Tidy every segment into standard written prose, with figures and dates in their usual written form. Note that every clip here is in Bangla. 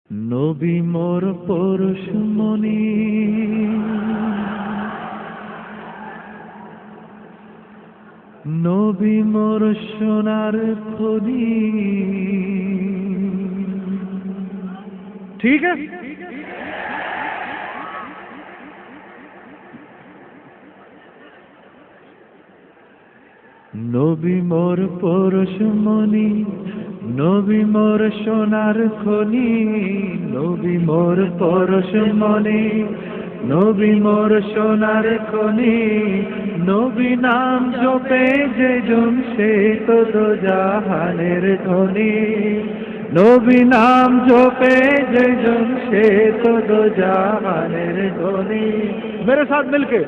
নবী মোর পরশমণি, নবী মোর সোনার খনি। ঠিক আছে, নবী মোর পরশমণি, নবী মোর সোনার খনি, নবী মোর পরশমণি, নবী মোর সোনার খনি। নবী নাম জপে যেজন সে তো দোজাহানের ধনী। নবী নাম জপে যেজন সে তো দোজাহানের ধনী। मेरे साथ मिलके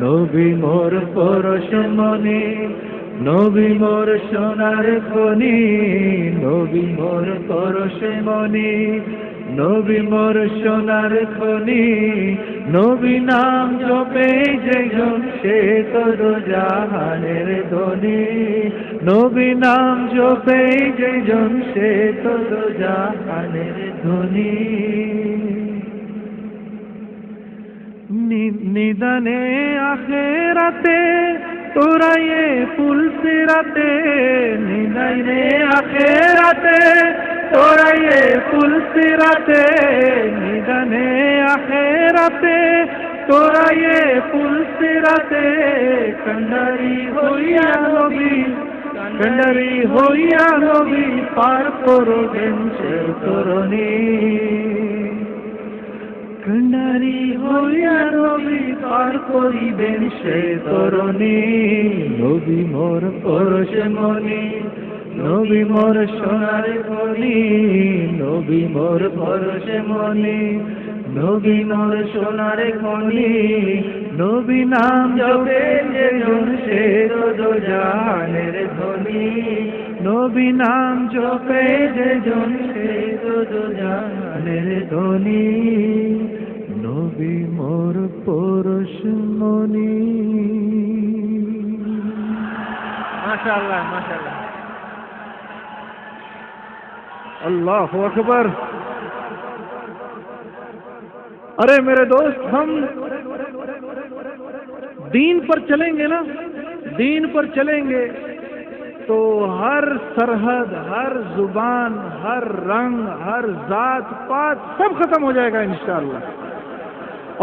নবী মোর পরশমণি, নবী মোর সোনার খনি, নবী মোর পরশমণি, নবী মোর সোনার খনি। নবী নাম জপে যেজন সে তো দোজাহানের ধনী। নবী নাম জপে যেজন সে তো দোজাহানের ধনী। নিদানে আখেরাতে তোরায়ে ফুলসিরাতে, নিদানে আখেরাতে তোরায়ে ফুলসিরাতে, নিদানে আখেরাতে তোরায়ে ফুলসিরাতে। কন্ডারি হইয়া নবী, কন্ডারি হইয়া নবী পার করবেন সে তরণী। কন্ডারি হইয়া নবী পার করিবেন সে তরণী। নবী মোর পরশমণি, নবী মোর সোনার খনি, নবী মোর পরশমণি, নবী মোর সোনার খনি। নবী নাম জপে যেজন সে তো দোজাহানের ধনী। নবী নাম জপে যেজন সে তো দোজাহানের ধনী। নবী মোর পরশমণি। माशाअल्लाह माशाअल्लाह, अल्लाहु अकबर। अरे मेरे दोस्त, हम दीन पर चलेंगे ना, दीन पर चलेंगे तो हर सरहद, हर जुबान, हर रंग, हर जात पात सब खत्म हो जाएगा इंशाअल्लाह,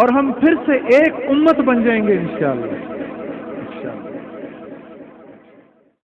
और हम फिर से एक उम्मत बन जाएंगे इंशाअल्लाह।